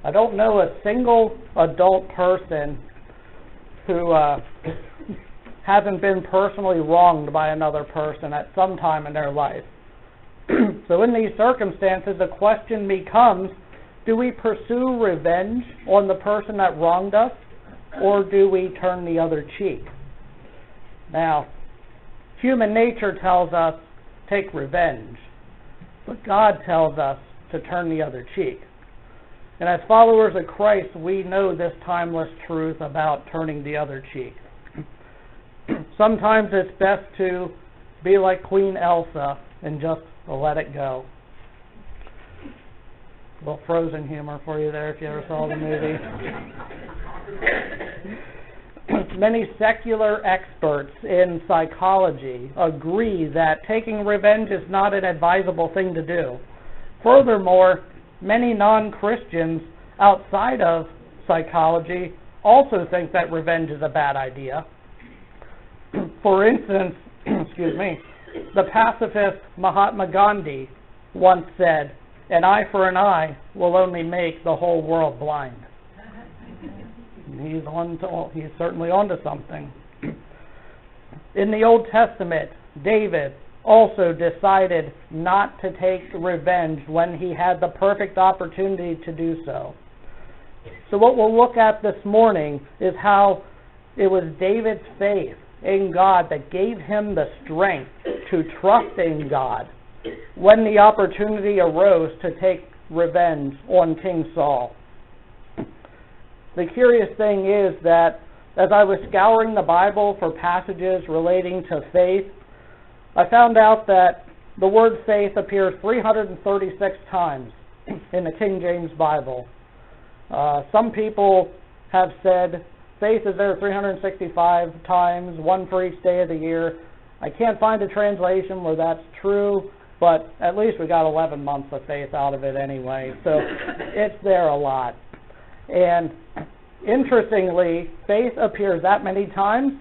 I don't know a single adult person who hasn't been personally wronged by another person at some time in their life. So in these circumstances, the question becomes, do we pursue revenge on the person that wronged us, or do we turn the other cheek? Now, human nature tells us, take revenge. But God tells us to turn the other cheek. And as followers of Christ, we know this timeless truth about turning the other cheek. Sometimes it's best to be like Queen Elsa and just let it go. A little Frozen humor for you there if you ever saw the movie. Many secular experts in psychology agree that taking revenge is not an advisable thing to do. Furthermore, many non-Christians outside of psychology also think that revenge is a bad idea. For instance, the pacifist Mahatma Gandhi once said, "An eye for an eye will only make the whole world blind." He's certainly onto something. In the Old Testament, David also decided not to take revenge when he had the perfect opportunity to do so. So what we'll look at this morning is how it was David's faith in God that gave him the strength to trust in God when the opportunity arose to take revenge on King Saul. The curious thing is that as I was scouring the Bible for passages relating to faith, I found out that the word faith appears 336 times in the King James Bible. Some people have said faith is there 365 times, one for each day of the year. I can't find a translation where that's true, but at least we got 11 months of faith out of it anyway, so it's there a lot. And interestingly, faith appears that many times,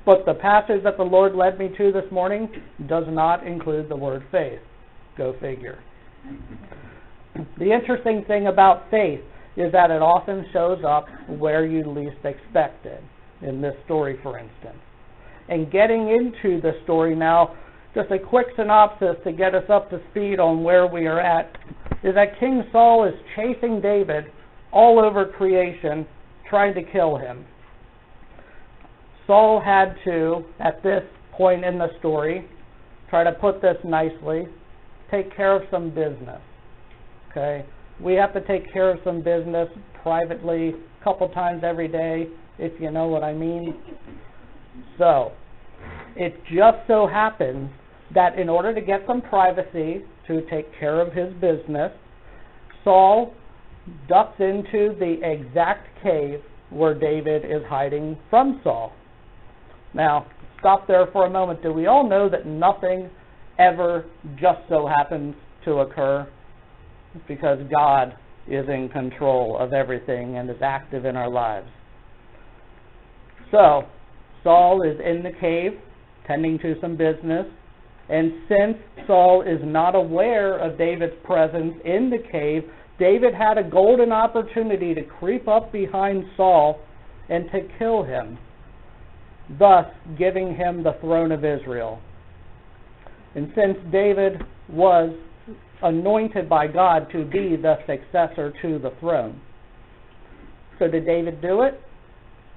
but the passage that the Lord led me to this morning does not include the word faith. Go figure. The interesting thing about faith is that it often shows up where you least expect it, in this story, for instance. And getting into the story now, just a quick synopsis to get us up to speed on where we are at, is that King Saul is chasing David all over creation, trying to kill him. Saul had to, at this point in the story, try to put this nicely, take care of some business. Okay? We have to take care of some business privately a couple times every day, if you know what I mean. So, it just so happens that in order to get some privacy to take care of his business, Saul ducks into the exact cave where David is hiding from Saul. Now, stop there for a moment. Do we all know that nothing ever just so happens to occur? It's because God is in control of everything and is active in our lives. So, Saul is in the cave, tending to some business, and since Saul is not aware of David's presence in the cave, David had a golden opportunity to creep up behind Saul and to kill him, thus giving him the throne of Israel. And since David was anointed by God to be the successor to the throne. So did David do it?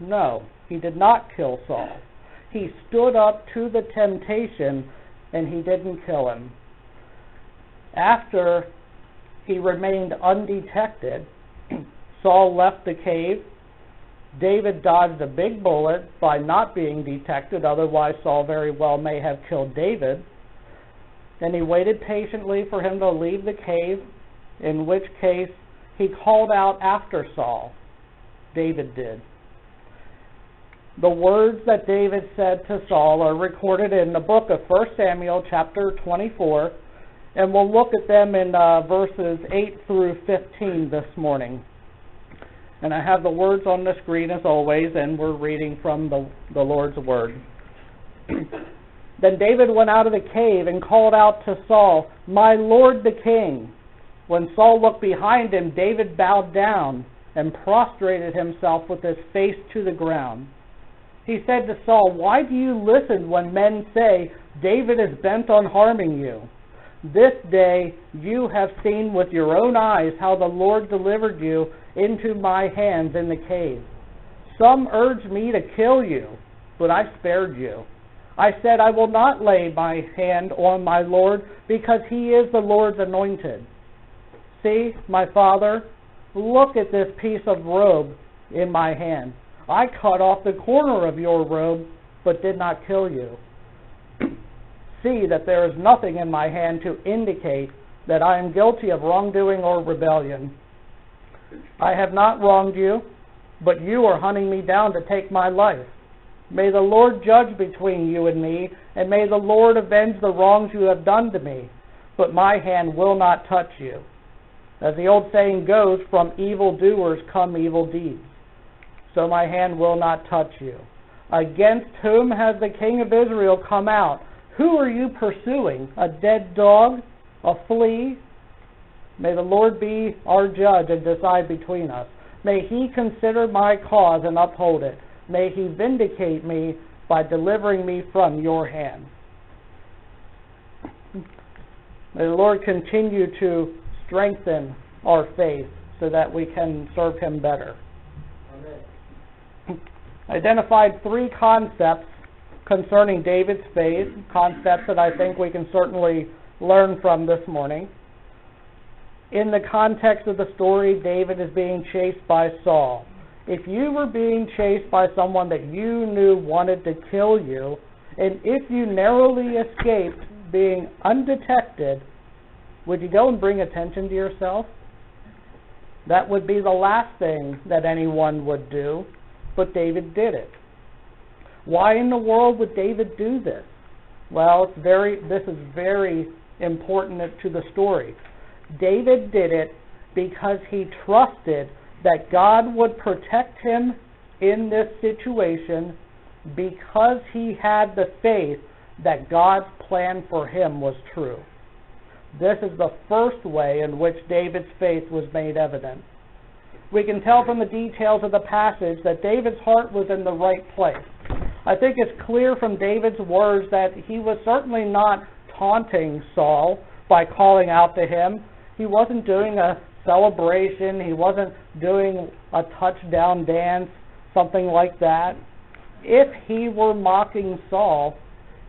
No, he did not kill Saul. He stood up to the temptation and he didn't kill him. After he remained undetected, Saul left the cave. David dodged a big bullet by not being detected, otherwise Saul very well may have killed David. Then he waited patiently for him to leave the cave, in which case he called out after Saul. David did. The words that David said to Saul are recorded in the book of 1 Samuel chapter 24, and we'll look at them in verses 8 through 15 this morning. And I have the words on the screen as always, and we're reading from the Lord's Word. Then David went out of the cave and called out to Saul, "My lord the king." When Saul looked behind him, David bowed down and prostrated himself with his face to the ground. He said to Saul, "Why do you listen when men say, 'David is bent on harming you'? This day you have seen with your own eyes how the Lord delivered you into my hands in the cave. Some urged me to kill you, but I spared you. I said, 'I will not lay my hand on my Lord, because he is the Lord's anointed.' See, my father, look at this piece of robe in my hand. I cut off the corner of your robe, but did not kill you. See that there is nothing in my hand to indicate that I am guilty of wrongdoing or rebellion. I have not wronged you, but you are hunting me down to take my life. May the Lord judge between you and me, and may the Lord avenge the wrongs you have done to me, but my hand will not touch you. As the old saying goes, from evildoers come evil deeds. So my hand will not touch you. Against whom has the king of Israel come out? Who are you pursuing? A dead dog? A flea? May the Lord be our judge and decide between us. May he consider my cause and uphold it. May he vindicate me by delivering me from your hand." May the Lord continue to strengthen our faith so that we can serve him better. Amen. Identified 3 concepts concerning David's faith, concepts that I think we can certainly learn from this morning. In the context of the story, David is being chased by Saul. If you were being chased by someone that you knew wanted to kill you, and if you narrowly escaped being undetected, would you go and bring attention to yourself? That would be the last thing that anyone would do, but David did it. Why in the world would David do this? Well, this is very important to the story. David did it because he trusted that God would protect him in this situation, because he had the faith that God's plan for him was true. This is the first way in which David's faith was made evident. We can tell from the details of the passage that David's heart was in the right place. I think it's clear from David's words that he was certainly not taunting Saul by calling out to him. He wasn't doing a celebration. He wasn't doing a touchdown dance, something like that. If he were mocking Saul,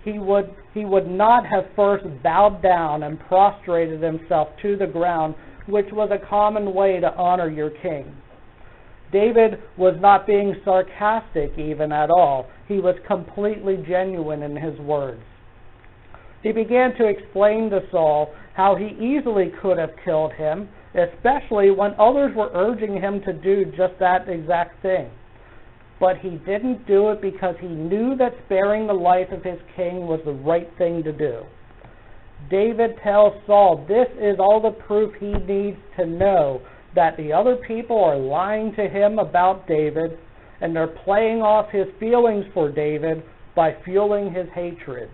he would not have first bowed down and prostrated himself to the ground, which was a common way to honor your king. David was not being sarcastic even at all. He was completely genuine in his words. He began to explain to Saul how he easily could have killed him, especially when others were urging him to do just that exact thing. But he didn't do it because he knew that sparing the life of his king was the right thing to do. David tells Saul this is all the proof he needs to know that the other people are lying to him about David, and they're playing off his feelings for David by fueling his hatred.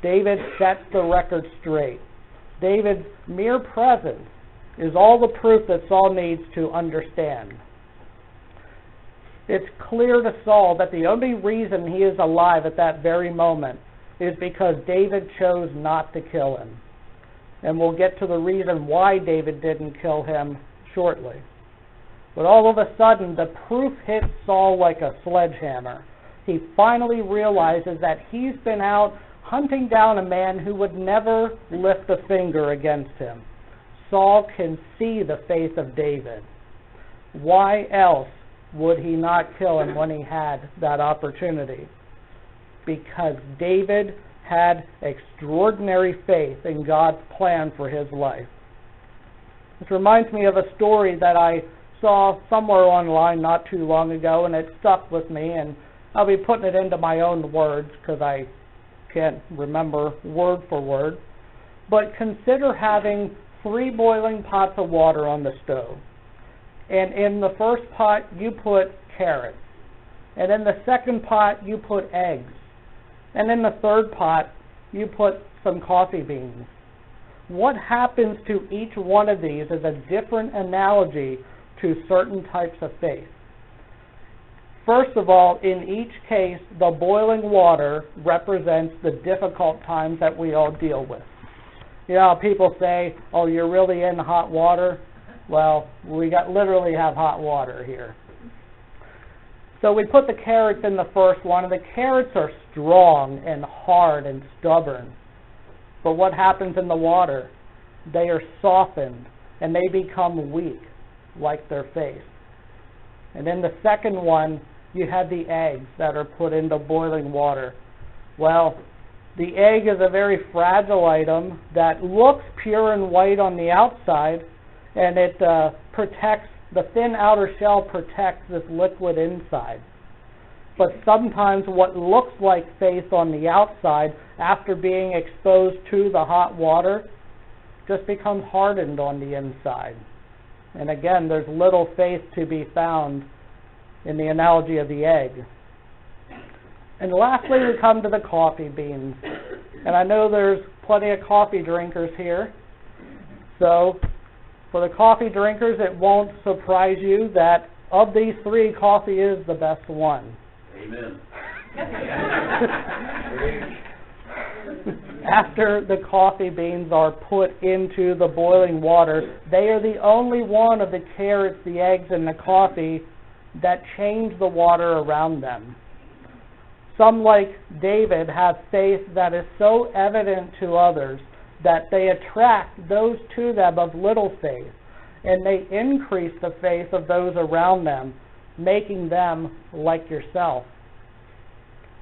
David sets the record straight. David's mere presence is all the proof that Saul needs to understand. It's clear to Saul that the only reason he is alive at that very moment is because David chose not to kill him. And we'll get to the reason why David didn't kill him shortly. But all of a sudden, the proof hits Saul like a sledgehammer. He finally realizes that he's been out hunting down a man who would never lift a finger against him. Saul can see the faith of David. Why else would he not kill him when he had that opportunity? Because David had extraordinary faith in God's plan for his life. This reminds me of a story that I saw somewhere online not too long ago, and it stuck with me, and I'll be putting it into my own words because I can't remember word for word. But consider having 3 boiling pots of water on the stove. And in the first pot, you put carrots. And in the second pot, you put eggs. And in the third pot, you put some coffee beans. what happens to each one of these is a different analogy to certain types of faith. First of all, in each case, the boiling water represents the difficult times that we all deal with. You know, people say, oh, you're really in hot water? Well, we literally have hot water here. So we put the carrots in the first one, and the carrots are strong and hard and stubborn. But what happens in the water? They are softened, and they become weak, like their faith. And in the second one, you have the eggs that are put into boiling water. Well, the egg is a very fragile item that looks pure and white on the outside, and it protects, the thin outer shell protects this liquid inside. But sometimes what looks like faith on the outside, after being exposed to the hot water, just becomes hardened on the inside. And again, there's little faith to be found in the analogy of the egg. And lastly, we come to the coffee beans. And I know there's plenty of coffee drinkers here. So, for the coffee drinkers, it won't surprise you that of these three, coffee is the best one. Amen. After the coffee beans are put into the boiling water, they are the only one of the carrots, the eggs, and the coffee that change the water around them. Some, like David, have faith that is so evident to others that they attract those to them of little faith, and they increase the faith of those around them, making them like yourself.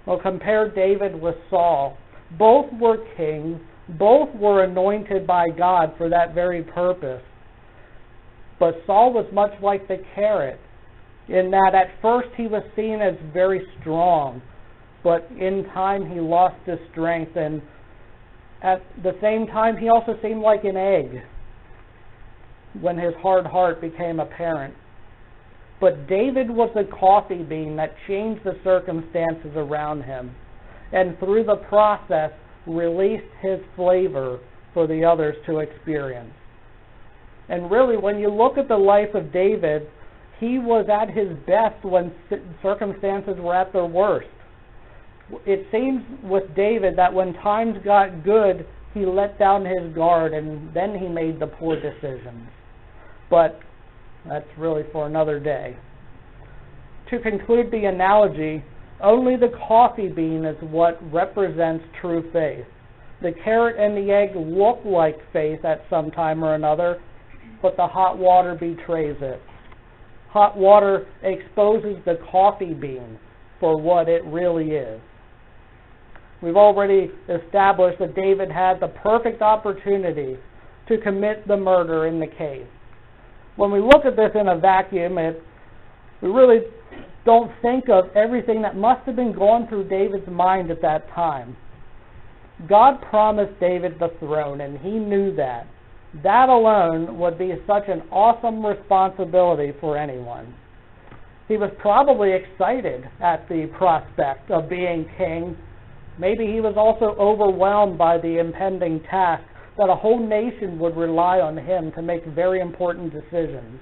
Well, compare David with Saul. Both were kings. Both were anointed by God for that very purpose. But Saul was much like the carrot, in that at first he was seen as very strong, but in time he lost his strength, and at the same time he also seemed like an egg when his hard heart became apparent. But David was the coffee bean that changed the circumstances around him, and through the process released his flavor for the others to experience. And really, when you look at the life of David, he was at his best when circumstances were at their worst. It seems with David that when times got good, he let down his guard, and then he made the poor decisions. But that's really for another day. To conclude the analogy, only the coffee bean is what represents true faith. The carrot and the egg look like faith at some time or another, but the hot water betrays it. Hot water exposes the coffee bean for what it really is. We've already established that David had the perfect opportunity to commit the murder in the cave. When we look at this in a vacuum, we really don't think of everything that must have been going through David's mind at that time. God promised David the throne, and he knew that. That alone would be such an awesome responsibility for anyone. He was probably excited at the prospect of being king. Maybe he was also overwhelmed by the impending task that a whole nation would rely on him to make very important decisions.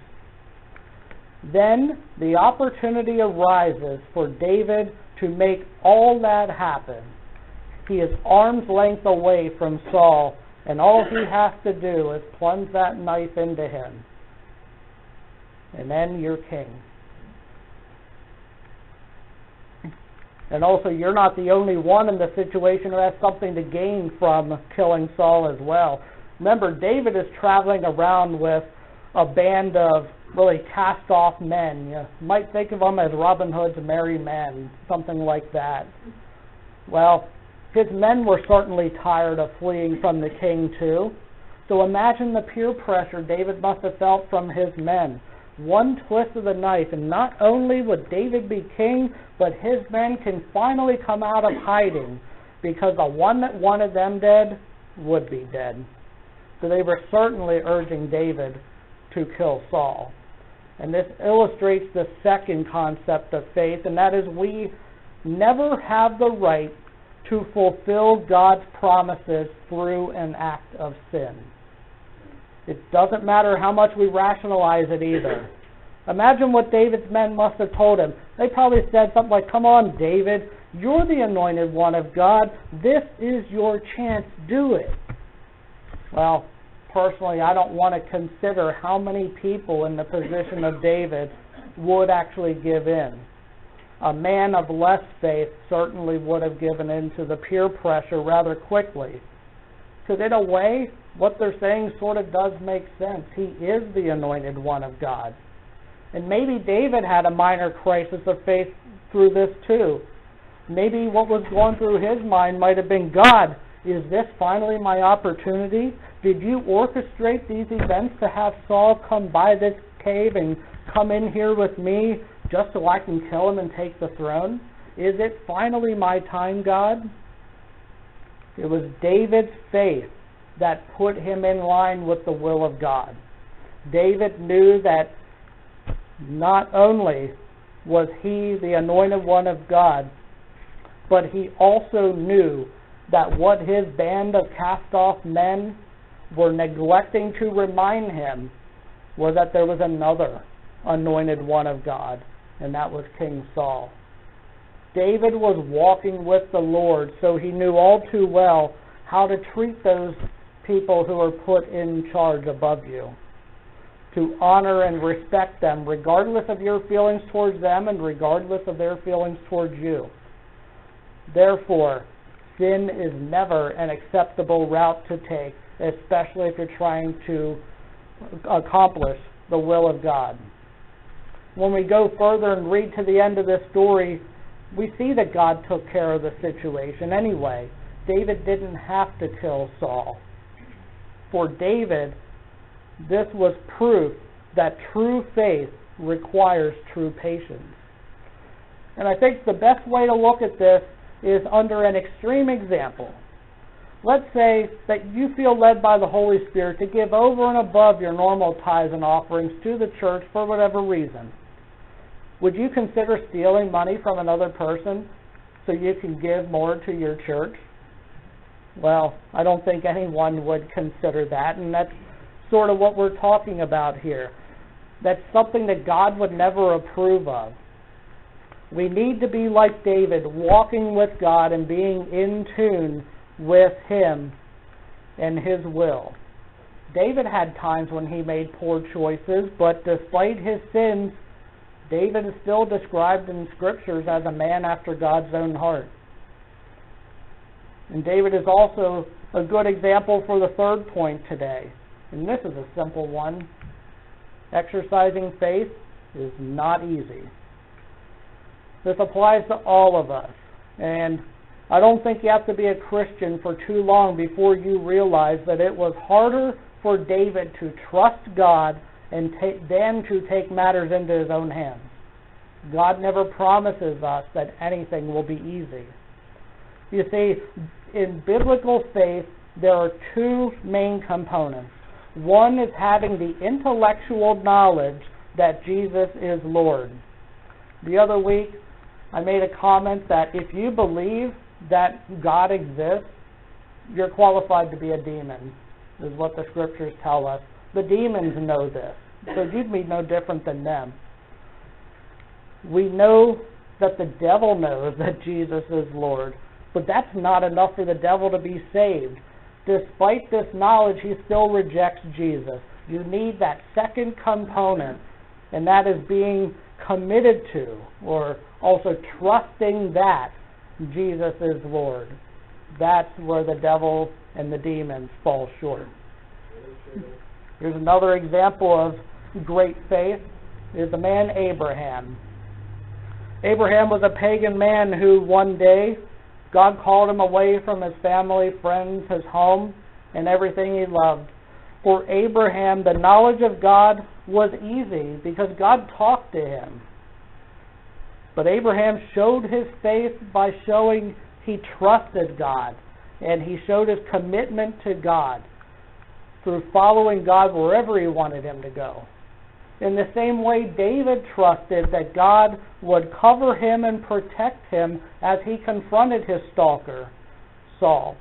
Then the opportunity arises for David to make all that happen. He is arm's length away from Saul, and all he has to do is plunge that knife into him. And then you're king. And also, you're not the only one in the situation who has something to gain from killing Saul as well. Remember, David is traveling around with a band of really cast-off men. You might think of them as Robin Hood's merry men, something like that. Well, his men were certainly tired of fleeing from the king too. So imagine the peer pressure David must have felt from his men. One twist of the knife, and not only would David be king, but his men can finally come out of hiding, because the one that wanted them dead would be dead. So they were certainly urging David to kill Saul. And this illustrates the second concept of faith, and that is we never have the right to fulfill God's promises through an act of sin. It doesn't matter how much we rationalize it either. Imagine what David's men must have told him. They probably said something like, "Come on, David, you're the anointed one of God. This is your chance. Do it." Well, personally, I don't want to consider how many people in the position of David would actually give in. A man of less faith certainly would have given in to the peer pressure rather quickly. Because in a way, what they're saying sort of does make sense. He is the anointed one of God. And maybe David had a minor crisis of faith through this too. Maybe what was going through his mind might have been, "God, is this finally my opportunity? Did you orchestrate these events to have Saul come by this cave and come in here with me just so I can kill him and take the throne? Is it finally my time, God?" It was David's faith that put him in line with the will of God. David knew that not only was he the anointed one of God, but he also knew that what his band of cast-off men were neglecting to remind him was that there was another anointed one of God, and that was King Saul. David was walking with the Lord, so he knew all too well how to treat those people who are put in charge above you, to honor and respect them regardless of your feelings towards them and regardless of their feelings towards you. Therefore, sin is never an acceptable route to take, especially if you're trying to accomplish the will of God. When we go further and read to the end of this story, we see that God took care of the situation anyway. David didn't have to kill Saul. For David, this was proof that true faith requires true patience. And I think the best way to look at this is under an extreme example. Let's say that you feel led by the Holy Spirit to give over and above your normal tithes and offerings to the church for whatever reason. Would you consider stealing money from another person so you can give more to your church? Well, I don't think anyone would consider that, and that's sort of what we're talking about here. That's something that God would never approve of. We need to be like David, walking with God and being in tune with Him and His will. David had times when he made poor choices, but despite his sins, David is still described in Scriptures as a man after God's own heart. And David is also a good example for the third point today. And this is a simple one. Exercising faith is not easy. This applies to all of us. And I don't think you have to be a Christian for too long before you realize that it was harder for David to trust God and than to take matters into his own hands. God never promises us that anything will be easy. You see, in biblical faith, there are two main components. One is having the intellectual knowledge that Jesus is Lord. The other week, I made a comment that if you believe that God exists, you're qualified to be a demon, is what the Scriptures tell us. The demons know this, so you'd be no different than them. We know that the devil knows that Jesus is Lord, but that's not enough for the devil to be saved. Despite this knowledge, he still rejects Jesus. You need that second component, and that is being committed to, or also trusting that Jesus is Lord. That's where the devil and the demons fall short. Here's another example of great faith, is the man Abraham. Abraham was a pagan man who one day God called him away from his family, friends, his home, and everything he loved. For Abraham, the knowledge of God was easy because God talked to him. But Abraham showed his faith by showing he trusted God, and he showed his commitment to God through following God wherever he wanted him to go. In the same way, David trusted that God would cover him and protect him as he confronted his stalker, Saul.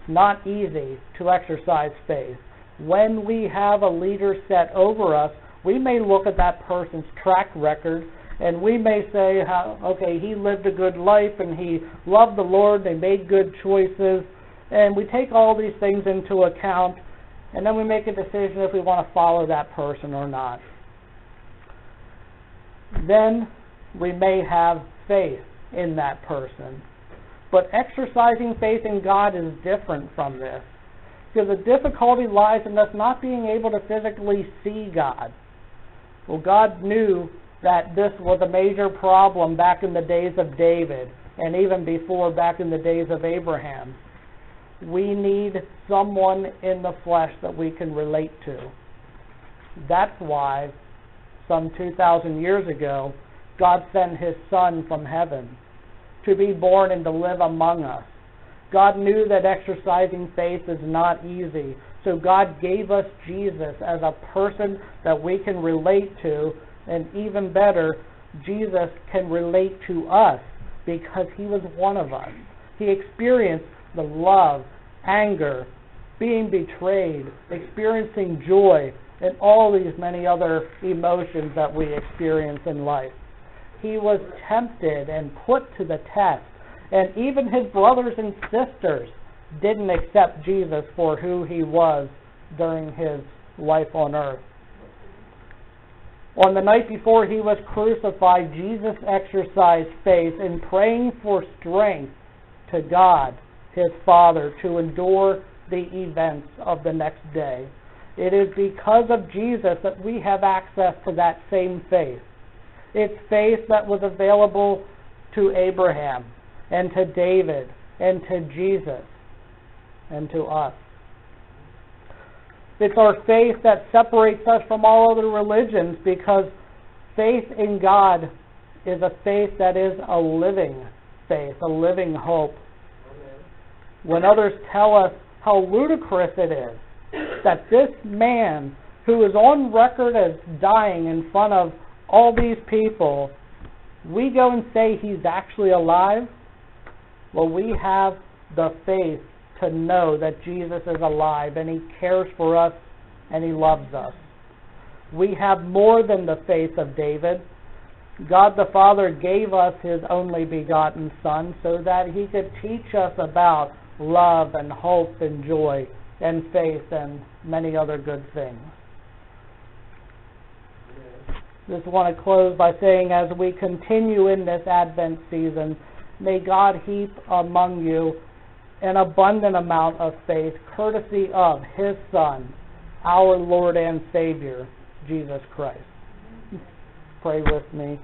It's not easy to exercise faith. when we have a leader set over us, we may look at that person's track record and we may say, okay, he lived a good life and he loved the Lord, they made good choices, and we take all these things into account, and then we make a decision if we want to follow that person or not. Then we may have faith in that person. But exercising faith in God is different from this, because the difficulty lies in us not being able to physically see God. Well, God knew that this was a major problem back in the days of David, and even before, back in the days of Abraham. We need someone in the flesh that we can relate to. That's why, some 2,000 years ago, God sent His Son from heaven to be born and to live among us. God knew that exercising faith is not easy, so God gave us Jesus as a person that we can relate to, and even better, Jesus can relate to us because He was one of us. He experienced the love, anger, being betrayed, experiencing joy, and all these many other emotions that we experience in life. He was tempted and put to the test, and even His brothers and sisters didn't accept Jesus for who He was during His life on earth. On the night before He was crucified, Jesus exercised faith in praying for strength to God, His Father, to endure the events of the next day. It is because of Jesus that we have access to that same faith. It's faith that was available to Abraham and to David and to Jesus and to us. It's our faith that separates us from all other religions, because faith in God is a faith that is a living faith, a living hope. When others tell us how ludicrous it is that this man who is on record as dying in front of all these people, we go and say he's actually alive, well, we have the faith to know that Jesus is alive and He cares for us and He loves us. We have more than the faith of David. God the Father gave us His only begotten Son so that He could teach us about love and hope and joy and faith and many other good things. Just want to close by saying, as we continue in this Advent season, may God heap among you an abundant amount of faith, courtesy of His Son, our Lord and Savior, Jesus Christ. Pray with me.